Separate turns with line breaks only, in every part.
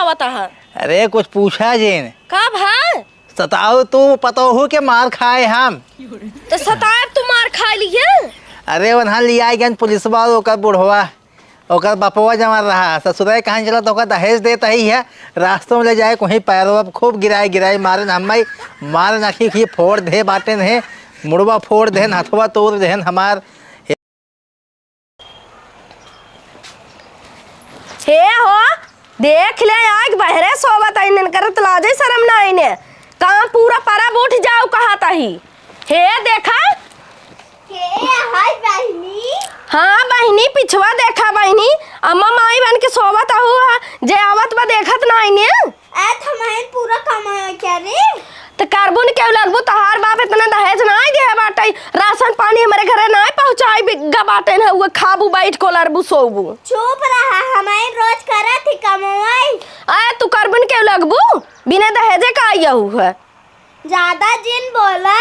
आवता है?
अरे कुछ पूछा जिन
का भाई?
सताओ तू पतोहू के मार खाए हम।
तो सताब तू मार खा लिए?
अरे वहाँ लिया गन पुलिसवा ओकर बुढ़वा ओकर बपवा जमा रहा ससुराल कहाँ चला तो ओकर दहेज देता ही है। रास्तों में ले जाए कहीं पैरों खूब गिराए गिराए मारे हम मारे नाखी खी फोड़ दे बाटे ने मुड़वा फोड़ दे हथवा तोड़ दे हमार।
हे हो देख ले आग बहरे सोबत आइन करत लाजे शर्म ना आइने काम पूरा परब उठ जाओ कहा ही। हे देखा
हाय बहनी।
हाँ बहनी पिछवा देखा बहनी अम्मा माई बन के सोबत हुआ जे आवत बा देखत ना आइने
ऐत हमारे पूरा कमाया क्या रे?
तो कार्बन के लगबू तहार बाप इतना दहेज ना दे बाटे राशन पानी हमारे घरे ना पहुंचाई बिग्गा बाटे ना वो खाबू बैठ को लरबू सोबू।
चुप रहा हमारे रोज करा थी कमाई।
आ तू कार्बन के लगबू बिना दहेजे का आया हुआ
ज्यादा जिन बोला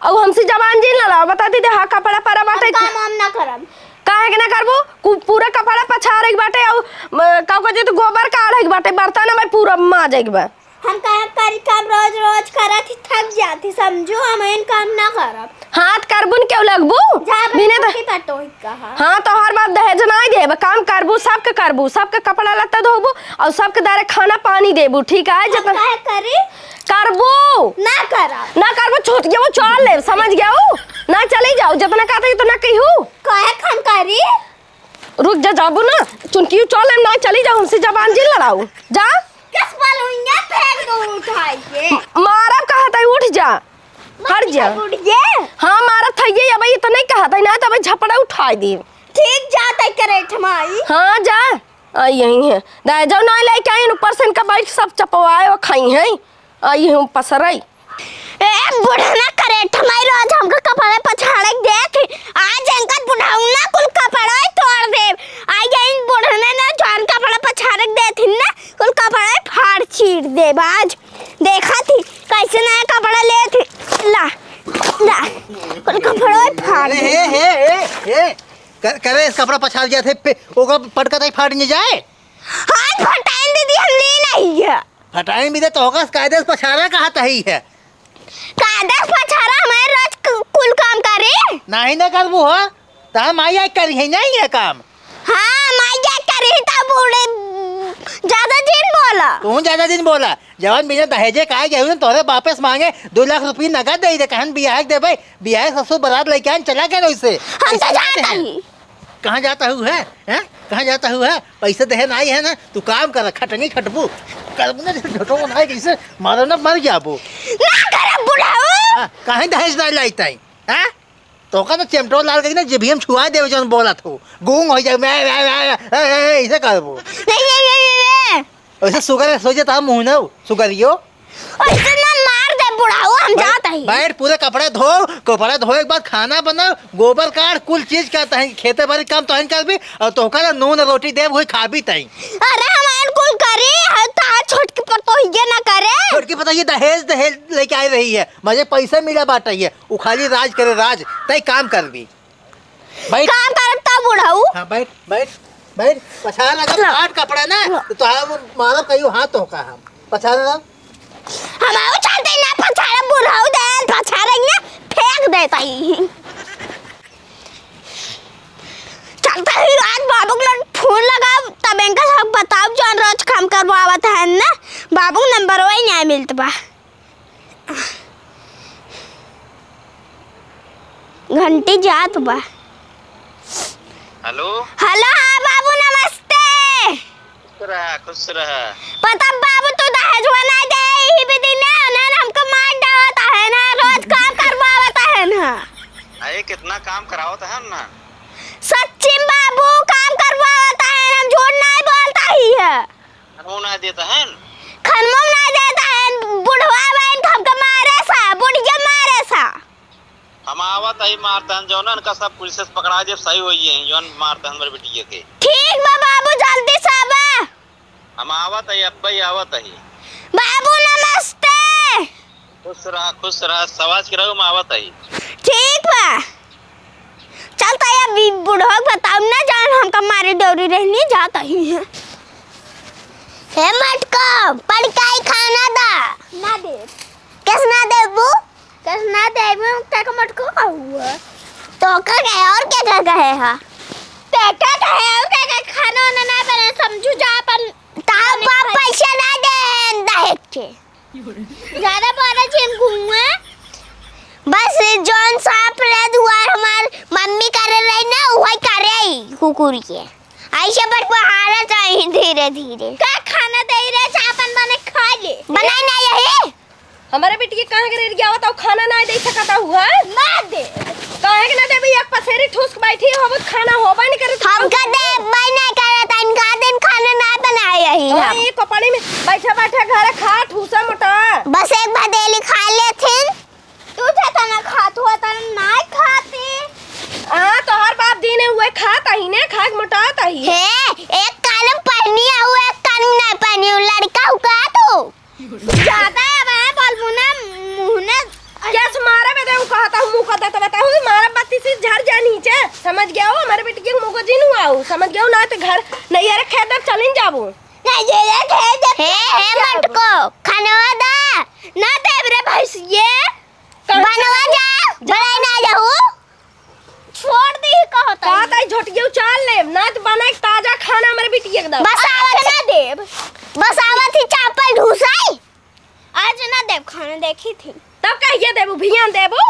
और हमसे जबान जिन लड़ा बताती दे। हाँ कपड़ा परा बाटे काम ना करम
काहे के ना करबू पूरा कपड़ा पछारे बाटे और का को जे तो गोबर काढ़े बाटे बर्तन में पूरा माजेक बा।
हम करी काम रोज करा थी थक जाती समझो हमें काम ना करब।
हाथ कार्बन के लगबू
बिना पटो कहा।
हाँ तो हर बात दहेज ना देब काम करबू सबके कपड़ा लत्ता धोबू और सबके दारे खाना पानी देबू ठीक है जब
करी
करबू
ना
करबू छूट गया वो चल ले समझ गया ना चली जाओ जितना कहते उतना कहू
कहे खन करी
रुक जा जाबू ना चुनकी चल ले ना चली जाओ हमसे जबान जी लड़ाऊ जा
किस बालूंगा फेंक दो उठाई के
मारा कहता है उठ जा हट जा
उठ गए।
हाँ मारा था ये अब तो नहीं कहता ना तो झपड़ा उठाई दी
ठीक जाता करे ठमाई।
हाँ जा यही है दाई जाओ ना लेके आई ऊपर से इनका बैठ सब चपवाए और खाई हैं आई हूँ पसरई
ए बुढ़ा ना करे ठमाई रोज हमको कपड़े पछाड़े देख आज इनका बुढ़ाऊ ना कुल कपड़ा तोड़ दे आज इन बुढ़ने ना जान कपड़ा पछाड़े देथिन ना कुल कपड़ा फाड़ चीर दे आज देखा थी कैसे नया कपड़ा ले थी ला कुल कपड़ा फाड़
हे करे इस कपड़ा पछाड़ गया थे ओका पटका तक फाड़ नहीं जाए।
हां फटाइन दीदी हम ले नहीं है
फटाइन भी दे तो होगा कायदे से पछाड़ा कहा तही है
कायदे से पछाड़ा हमारे रोज कुल काम करे
नहीं ना करबू हो ता माई आई करी है नहीं है काम।
हां माई क्या करी ता बूढ़े ज्यादा दिन बोला
जवान बिना दहेजे का गए तोरे वापस मांगे 2 लाख रुपये नगद दे कहन बियाह दे भाई बियाह ससुर बारात लेके आन चला गया वैसे
हम तो जाता ही
कहाँ जाता हूँ है कहाँ जाता हूँ है पैसे दहे नहीं है ना तू काम कर खटनी खटबू करबू ना झटो ना कैसे मारो ना मर जाबू
ना करे बुढ़ाऊ
कहीं दहेज नहीं लाइता है तो का तो चमटो लाल के ना जीभीम छुआ देवे जन बोला तो गूंग हो जाए मैं ऐसे करबू
नहीं
ऐसे सुगर सोचे था मुंह ना सुगरियो
ऐसे ना मार दे बुढ़ाऊ हम जाता ही
बैठ पूरे कपड़े धो एक बार खाना बनाओ गोबर काट कुल चीज करता है खेते बाड़ी काम तो कर भी और तो का नून रोटी दे वही खा भी तई।
अरे हमारे कुल करे ता छोटकी पर तो ये ना करे
छोटकी पता ये दहेज लेके आई रही है मुझे पैसा मिला बाटा ये वो खाली राज करे राज तई काम कर भी
बैठ काम करता बुढ़ाऊ।
हां बैठ पछाड़ लगा काट कपड़ा ना तो मारो कहियो हाथ हो का हम पछाड़ ना
हमारे चलते ना पछाड़ बुढ़ाऊ दे पछाड़ ना फेंक देता ही चलता ही आज बाबू को फोन लगा तब इनका सब बताओ जान रोज काम करवावत है ना बाबू नंबर वही नहीं मिलता बा घंटी जात बा।
हेलो
हाँ बाबू नमस्ते
खुश रहा
पता बाबू तो दहेजवा ना दे ही भी दिन ना हमको मार डालता है ना रोज काम करवाता है ना
अरे कितना काम करावत है ना
सच्ची बाबू काम करवाता है हम झूठ नहीं बोलता ही है
वो ना देता है
खनमो ना देता है बुढ़वा बहन हमको मारे सा बुढ़िया मारे सा
हम आवत ही मारतन जौन का सब पुलिस से पकड़ा जब सही होई है जौन मारतन हमर बिटिया के
ठीक बा बाबू जल्दी से बा
हम आवत ही अब्बा ही आवत ही
बाबू नमस्ते
खुश रहा सवाज के रहो हम आवत ही
ठीक बा चलता है बुढ़वा बताओ ना जान हमका मारे डोरी रहनी जाता ही है हे मटको पड़काई खाना दा ना दे किस ना देबू किस ना देबू तक मटको का हुआ तो का गए और क्या कहे हा तेका कहे और क्या खाना ना बने समझू जा अपन ता बाप पैसा ना दे दहेज के ज्यादा बड़ा जिम घूमे बस जॉन साफ रे दुआर हमार मम्मी कर रही ना वही करे कुकुर के ऐसे बट पहाड़ा चाहिए धीरे धीरे का खाना दे रे चापन बने खा ले बनाई ना यही
हमारे बेटी के कहां के गया बताओ खाना ना दे सकता हुआ
ना दे
काहे के ना देबी एक पसेरी ठूस के बैठी हो खाना होबा नहीं करे
हम का दे भाई ना करे तन का दिन खाना ना बनाए यही हम
ये कपड़ी में बैठा बैठा घर खा ठूसा मोटा
बस एक भदेली खा लेथिन तू जाता ना खात हुआ तन ना खाती
तो हर बाप दिन हुए खाता ही ने खाक मोटाता ही
हे एक कालम पहनी है एक कालम ना पहनी लड़का हुआ तू ज्यादा मैं बोलबू ना मुंह ने
क्या मारा बे देऊ कहता हूं मुंह का देता बता हूं मारा बाती से झड़ जा नीचे समझ गया हो हमारे बेटी के मुंह को जीनू आऊ समझ गया हो ना तो घर नहीं यार खेत चलिन जाबू
नहीं ये हे मटको खानवा दा ना देव रे भैंसिए बनवा जा बनाई ना जाऊ छोड़ दी कहता
कहता झोटियो चाल ले ना तो बनाए ताजा खाना हमारे बेटी एकदम
बस आवत ना देव बस आवत ही चापल ढूसाई आज ना देव खाना देखी थी
तब कहिए देबू भियान देबू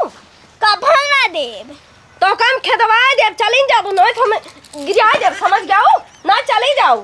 कभा ना देव
तो काम खेदवा देब चलिन जाबू नहीं तो हम गिरा जब समझ गया हो ना चली जाऊ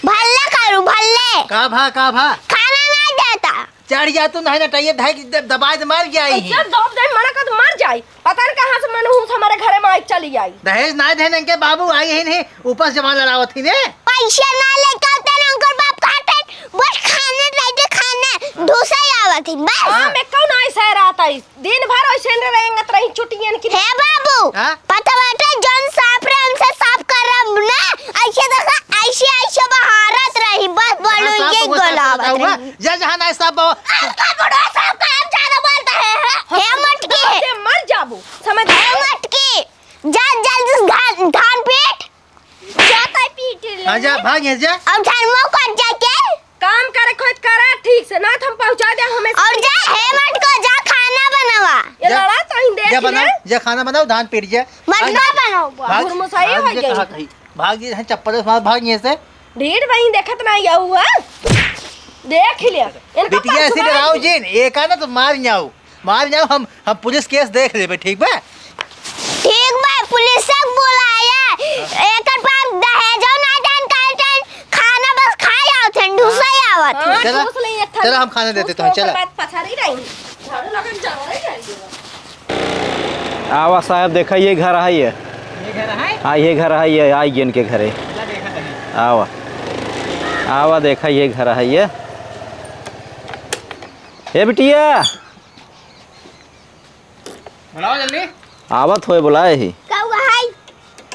भल्ले करू भल्ले
का भा
खाना ना देता
चढ़ जा तू नहीं ना टाइए धाई दबाए तो मर गया ही
जब दौड़ जाए मना कर तो मर जाए पता नहीं कहां से मन हूं हमारे घरे में आई चली आई
दहेज ना देने के बाबू आई ही नहीं ऊपर से जमा लड़ावत थी ने
पैसा ना लेकर तेरे अंकल बाप काटे बस खाने लाइटे खाने दूसरा आवत थी बस
हां मैं कौन ऐसा रहता है दिन भर ऐसे रहेंगे तो रही छुट्टियां की
हे बाबू
हाँ?
पता बाटे जन साफ रे हमसे साफ करब ना ऐसे देखा ऐसे बहारत रही बस बोलो ये गोलावत रही
जा जहां ना सब
आपका बड़ा साहब काम ज्यादा बोलता है हे मटकी
से मर जाबू समझ
हे मटकी जा जल्दी धान पीट जाता पीट ले
हां जा भाग यहाँ जा
अब धर्मो कर जाके
काम करे खुद करे ठीक से ना तो हम पहुंचा दे हमें
और जा हे मटको जा खाना बनावा
ये लड़ा तो ही देख
जा
ले
बनाओ जा खाना बनाओ धान पीट जा
मटका बनाओ
घुरमुसाई हो गई
भाग ये चप्पल से भाग यहाँ से
ढेर वहीं देखत ना आया हुआ देख लिया
बिटिया ऐसे डराओ जिन एक आना तो मार जाओ हम पुलिस केस देख लेबे ठीक बा
ठीक बा पुलिस से बुलाया एकर पास दहेज ना जान काटन खाना बस खा जाओ ठंडूसा आवत
चलो हम खाना देते तो चलो
बात पछाड़ी रही झाड़ू लगन जा रही
आवा साहब देखा ये घर है ये
घर है
हाँ ये घर है ये आई इनके घरे आवा आवा देखा ये घर है ये बिटिया
बुलाओ जल्दी
आवत होए बुलाए ही
कौआ हाय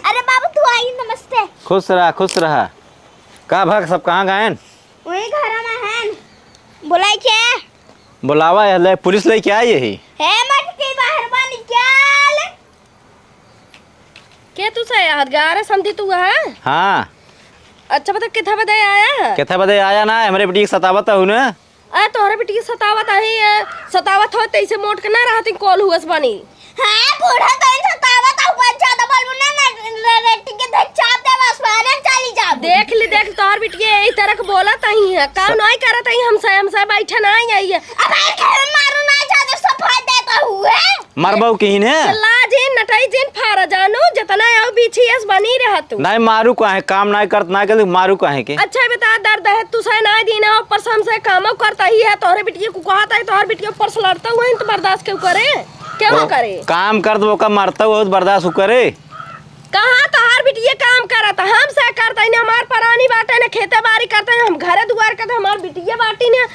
अरे बाबू तू आई नमस्ते
खुश रहा का भाग सब कहाँ गए
वही घर में है बुलाई के
बुलावा है ले पुलिस लेके आई ही
हे मटकी बाहर बन चल
के तू से हदगार समझी तू है
हाँ
अच्छा बता किथा बदे आया
कितना बजे आया ना हमारे बेटी की सतावत हूँ ना
आ तोहरे बेटी की सतावत आई सतावत हो तैसे मोट के ना रहती कॉल हुआ बनी
हां बूढ़ा तो सतावत ऊपर ज्यादा बोलबू ना रेटिंग के देख चाप दे बस मारे चली जा
देख तोहर बेटी यही तरह के बोला तही है काम नहीं करत ही हमसे बैठे ना आई है
अब आई खेल मारू ना ज्यादा सफाई देता हुए
मरबऊ कहीं ने
चला जिन नटाई जिन फारा जानू जितना आओ बीछीएस बनी रह तू
नहीं मारू काहे काम नहीं करत ना कर मारू काहे के
अच्छा बता दर्द है तू से ना दीना ऊपर से हमसे काम करता ही है तोहरे बेटी को कहता है तोहर बेटी ऊपर से लड़ता हुआ तो बर्दाश्त क्यों करे क्यों करे
काम कर दो का मरता हुआ बर्दाश्त करे
कहाँ तोहर बेटी ये काम करता हमसे करता है ना हमार परानी बाटे ना खेते बाड़ी करते हैं हम घरे दुआर करते हमार बेटी बाटी ने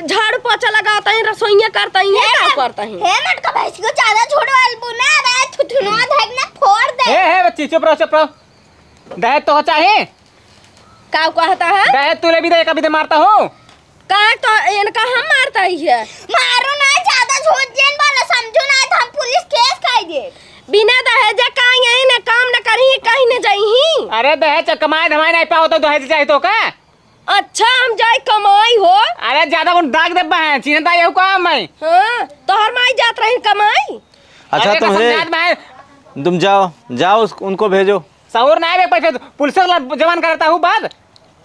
झाड़ू पोछा लगाता है रसोईया करता है क्या करता है
हे मटका भैंस को ज्यादा छोड़वाल बुना रे थुथुनवा धक ना फोड़ दे
हे बच्ची चुप रहो दहेज तो चाहे
का कहता है
दहेज तूने भी दे कभी दे मारता हो
का तो इनका हम मारता ही है
मारो ना ज्यादा झूठ जेन वाला समझो ना तो हम पुलिस केस कर दे
बिना दहेज का यही ना काम न करी कहीं न जाई
अरे दहेज कमाए धमाए नहीं पाओ तो दहेज चाहिए तो का
अच्छा हम जाए कमाई हो।
अरे ज्यादा कौन दाग देबा है चिन्हता ये काम मैं।
हाँ तोहर माई जात रही कमाई।
अच्छा
अरे कसम जात भाई
तुम जाओ उनको भेजो।
सौर ना है पैसे पुलिस वाला जवान करता हूँ बात।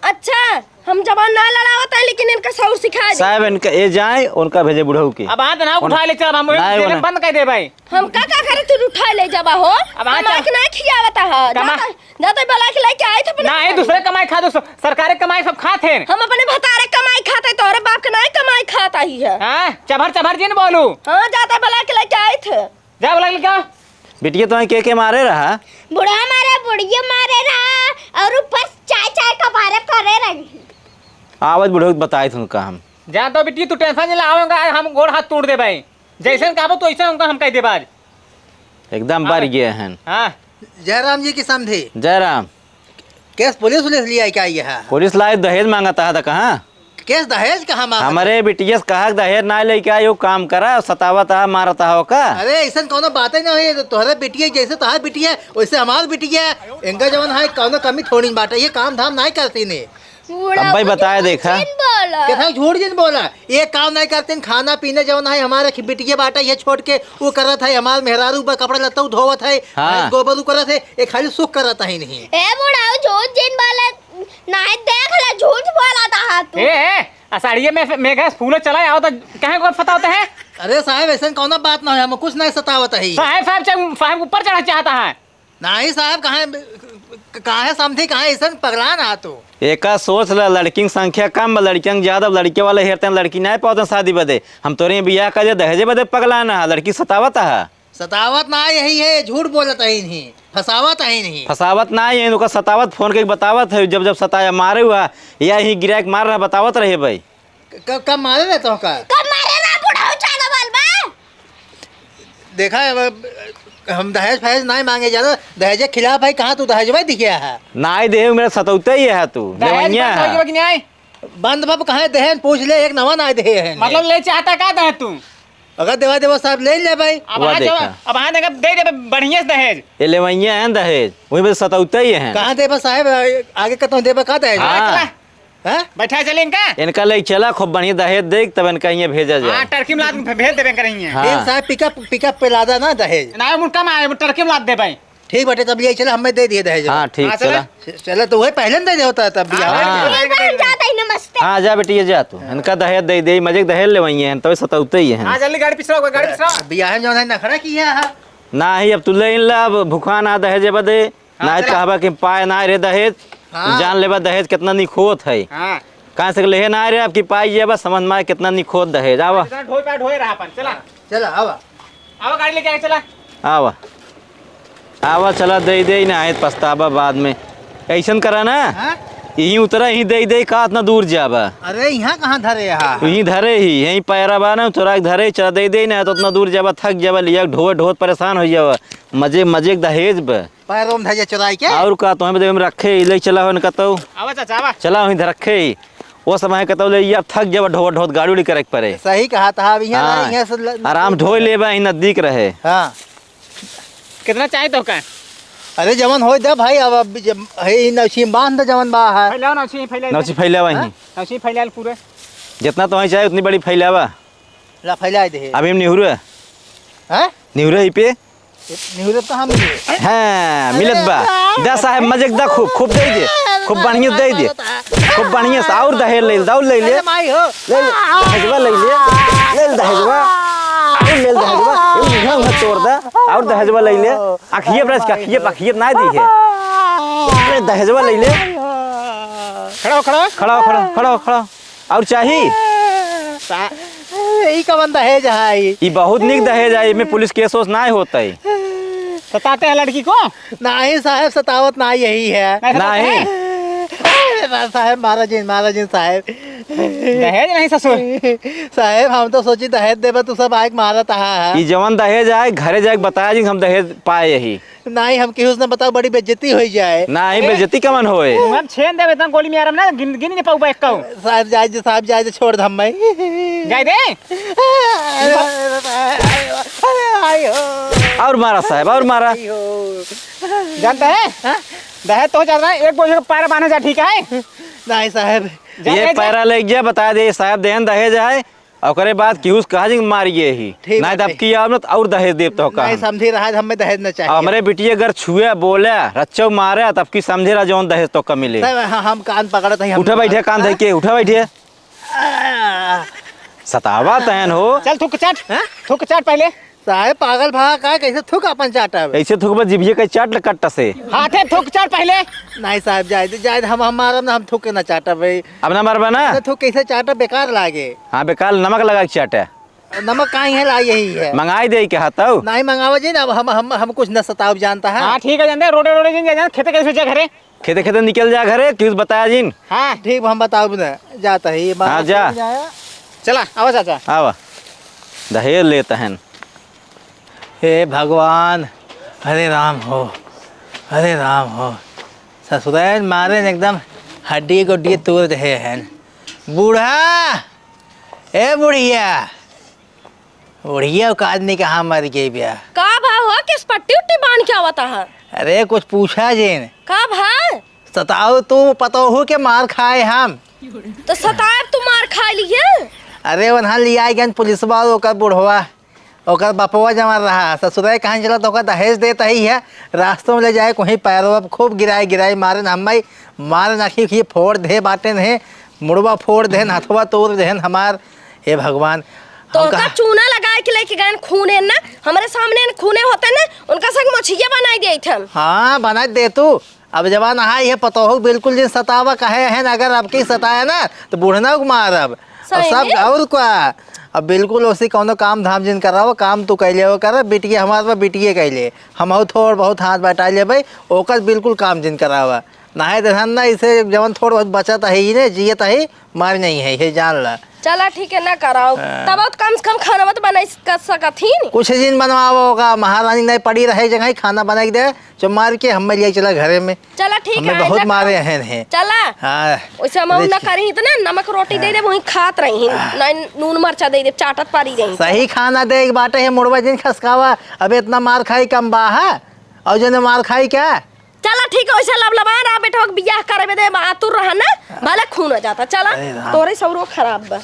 अच्छा हम जवान ना लड़ावत है लेकिन इनका सौर सिखा दे।
साहब इनका ये जाए उनका भेजे बुढ़ऊ की।
अब हाथ ना उठा ले चल हम
नहीं,
जेल
वो
बंद कर दे भाई।
हम का करे तू उठा ले जबा हो।
अब हाँ,
कमाई के नहीं खियावता है।
कमा-
जाते बला के लेके आए थे
ना है दूसरे कमाई खा दो सरकारी कमाई सब खाते हैं।
हम अपने भतारे कमाई खाते तोरे बाप के नहीं कमाई खाता ही है।
हाँ चभर चभर जिन बोलू।
हाँ जाते बला के लेके आए थे।
जा बोला क्या
बिटिया तुम्हें के मारे रहा।
बुढ़ा मारा बुढ़िया मारे रहा और ऊपर चाय चाय का बारे करे रही।
आवाज बुढ़ऊ बताए थे उनका हम।
जा तो बेटी तू टेंशन नहीं लाओगा हम गोड़ हाथ तोड़ दे भाई। जैसे कहा तो ऐसे उनका हम कह दे बाज
एकदम बढ़ गए हैं।
हाँ
जयराम जी की समझे
जयराम
केस पुलिस लिया क्या ये है?
पुलिस लाए दहेज मांगता था कहाँ।
केस दहेज कहाँ मांगा?
हमारे बिटिया से कहा दहेज ना लेके आयो काम करा सतावता मारता हो का।
अरे ऐसा कोनो बात ही नहीं है। तोहरे बिटिया जैसे तोहर बिटिया वैसे हमार बिटिया इनका जवन है कोनो कमी थोड़ी बात है। ये काम धाम नहीं करती ने।
अब भाई बताया देखा
क्या झूठ जिन बोला ये काम नहीं करते खाना पीने जवन है हमारे बिटिया बाटा ये छोड़ के वो करत है हमार मेहरारू पर कपड़ा लत्ता धोवत है।
हाँ।
गोबर करत है ये खाली सुख करता ही नहीं।
ए बुढ़ाऊ झूठ जिन बोला नहीं देख ले झूठ बोला था तू।
ए अषाढ़िये में मेघा फूल चला आओ तो कहे को पता होता है।
अरे साहब ऐसा कौन बात ना है हम कुछ नहीं सतावत है।
साहब ऊपर चढ़ना चाहता है।
नहीं साहब कहाँ समझे कहाँ ऐसा पगला ना तो
एक सोच ला लड़की की संख्या कम लड़कियां ज्यादा लड़के वाले हेरते हैं लड़की नहीं पाते शादी बदे। हम तोरे बियाह कर दहेजे बदे पगला ना लड़की सतावत है।
सतावत ना यही है झूठ बोलता ही नहीं फसावत ही नहीं।
फसावत ना है उनका सतावत फोन के बतावत है जब सताया मारे हुआ या ही गिराक मार रहा बतावत रहे भाई।
कब मारे रहता का
कब मारे ना बुढ़ाऊ चागा बलबा।
देखा है हम दहेज फहेज नहीं मांगे ज्यादा दहेज के खिलाफ है। कहाँ तू दहेज भाई दिखिया है
ना ही देह मेरा सतौते ही है तू देवनिया है।
बंद बाप कहाँ दहेज पूछ ले एक नवा ना दे है।
मतलब ले चाहता का दहेज तू
अगर देवा साहब ले ले भाई।
अब हाँ देगा दे दे बढ़िया दहेज।
ये लेवैया है दहेज वही बस सतौते ही है।
कहाँ देवा साहब आगे कतो देवा का दहेज
हाँ।
बैठा चले इनका
इनका ले चला खूब बढ़िया दहेज देख तब इनका ये भेजा जाए।
टर्की में लाद भेज देवे करेंगे।
हाँ।
साहब पिकअप पे लादा ना दहेज
ना मुर्का में टर्की में लाद दे भाई।
ठीक बटे तब ये चला हमें दे दिए दहेज।
हाँ ठीक चला
चला तो वही पहले दे होता है तब भी।
जाता ही नमस्ते।
हाँ जा बेटी ये जा तू इनका दहेज दे दे मजे दहेज ले वही है तो सतौते ही है।
जल्दी गाड़ी पिछड़ा गाड़ी पिछड़ा।
बियाह जो है नखरा किया है
ना ही अब तू ले इन ला भूखा ना दहेज बदे ना कहबा कि पाए ना रे दहेज। जान लेबा दहेज कितना निखोत है। कहाँ से ले ना रे आपकी पाई ये बस समझ में कितना निखोत दहेज। आवा
ढोए रहा अपन चला
चला आवा
आवा गाड़ी लेके आए चला
आवा आवा चला दे ना है पछतावा बाद में ऐसा करा ना यही उतरा यही दे का इतना दूर जाबा।
अरे यहाँ कहाँ धरे यहाँ
यही धरे ही यही पैरा बा ना तोरा धरे चला दे ना तो उतना दूर जाबा थक जाबा लिया ढोत परेशान हो जाबा मजे दहेज बा
पैरों में धजा चुराई के
और का तो हमें रखे ले चला हो कहता
आवा चाचा आवा
चला वहीं रखे वो समय कहता ले अब थक जाबा ढोत गाड़ी उड़ी करे पड़े।
सही कहा था अब
हाँ,
यहाँ से
आराम ढो लेबा यही नजदीक रहे।
हाँ
कितना चाहिए तो का
अरे जवन हो जा भाई अब नौशी बांध जवन बा है
फैलाओ
नौची फैलावा वहीं
नौची फैलाल पूरे
जितना तुम्हें चाहिए उतनी बड़ी फैलावा।
ला फैला दे
अभी हम निहुरे ही पे
निहुरत कहाँ मिले
हाँ मिलत बा दा साहब मजे दा खूब दे दे खूब बढ़िया दे दे खूब बढ़िया से और दहेज ले दाऊ ले ले
माई हो
दहेजवा ले दहेजवा ले दहेजवा ये मुंह तोड़ दा और दहेजवा ले ले आखिए ब्रश का आखिए ना दी है दहेजवा ले ले खड़ा और चाहिए
यही कवन दहेज है
ये बहुत निक दहेज है में पुलिस केस ना होता है।
सताते हैं लड़की को
नहीं साहब सतावत ना यही है
नहीं
साहब महाराज साहब
दहेज नहीं ससुर
साहब हम तो सोची दहेज देबा तू सब आके मारत है।
ये जवन दहेज आए घरे जाके बताया जी हम दहेज पाए यही
नहीं हम केहू से बताओ बड़ी बेइज्जती हो जाए।
ना ही बेइज्जती कमन होए
हम छेन देवे इतना गोली में आराम ना गिन नहीं पाऊ बैक का
साहब जाए छोड़ धम मैं
जाए दे
और मारा साहब और मारा
जानता है दहेज तो ज्यादा एक बोझ पैर बांधे जा ठीक है
नहीं साहब
ये पैरा ले गया बता दे साहब देन दहेज है और करे बाद क्यूस कहा जी मारिए ही
ठीक
नहीं
बात
तब की आप और दहेज देव तो का
नहीं समझी रहा हमें दहेज न चाहिए
हमरे बिटिया अगर छुए बोले रच्चो मारे तब की समझे रहा जौन दहेज तो का मिले
साहब हम कान पकड़ते हैं
उठा बैठे कान धइ के उठा बैठे सतावा तहन हो
चल थुक चाट पहले।
साहब पागल भा का कैसे थूक अपन चाटब
ऐसे थुकबा जिभिए के चाट कट्टा से
हाथे थुक चाट पहले।
नहीं साहब जायद हम मारब ना हम थूक के ना चाटब भाई
अब ना मरबा ना
थूक कैसे चाटब बेकार लागे
हाँ बेकार नमक लगा के चाटे
नमक कहीं है ला यही है
मंगाई दे के हाथों
नहीं मंगावा जी ना अब हम कुछ न सताब जानता है
हाँ ठीक है जानते रोडे रोडे जिन जान खेते कैसे सोचा घरे।
खेते खेते निकल जा घरे क्यूस बताया जिन
हाँ
ठीक हम बताओ ना जाता है ये बात
हाँ, जा।
चला आवा चाचा।
आवा दहेज लेता है
हे भगवान हरे राम हो ससुराल मारे न एकदम हड्डी गोड्डी तोड़ रहे हैं बूढ़ा ए बुढ़िया का आदमी कहाँ मर गई बिया
का भाव हो किस पट्टी उट्टी बांध के आवता है
अरे कुछ पूछा जिन
का भाई
सताओ तू पतो हो के मार खाए हम
तो सताब तू मार खा लिए
अरे वहाँ लिया गन पुलिस वालों का बुढ़वा ओकर बपवा जमा रहा ससुराल कहाँ चला तो ओकर दहेज देता ही है रास्तों में ले जाए कहीं पैरों अब खूब गिराई मारे हम भाई मारे नाखी खी फोड़ दे बाटे ने मुड़वा फोड़ दे हथवा तोड़ दे हमार हे भगवान
तो का चूना लगा के लेके गए खूने ना हमारे सामने खूने होते ना उनका संग मछिया बनाई दे थे
हाँ बना दे तू अब जवान आई है पतो हो बिल्कुल जिन सतावा कहे है ना अगर आपकी सताया ना तो बूढ़ना को मार अब सब और क्या अब बिल्कुल उसी कौनो काम धाम जिन कर रहा हो काम तू कैले हो कर बिटिए हमारे बिटिए कैले हम थोड़ा बहुत हाथ बटा ले भाई ओकर बिल्कुल काम जिन करा हुआ नहाए दहन ना इसे जवन थोड़ा बहुत बचत है ही ने जियत है मार नहीं है ये जान ला
चला ठीक है ना कराओ तब कम से कम खाना मत बना कर सकती
कुछ दिन बनवावा होगा महारानी नहीं पड़ी रहे जगह ही खाना बना के दे जो मार के हम ले चला घरे में
चला ठीक
हमें
है
बहुत मारे हैं
चला
हाँ
वैसे हम ना करी इतना नमक रोटी दे दे वही खात रही नहीं नून मरचा दे दे चाटत पारी रही
सही खाना दे एक बाटे है मुड़वा दिन खसकावा अब इतना मार खाई कम बाहा और जो मार खाई क्या
चला ठीक है वैसे लबलबा रहा बेटा बियाह करे दे आतुर रहा ना भले खून हो जाता चला
अरे राम।
तोरे सौरो खराब बा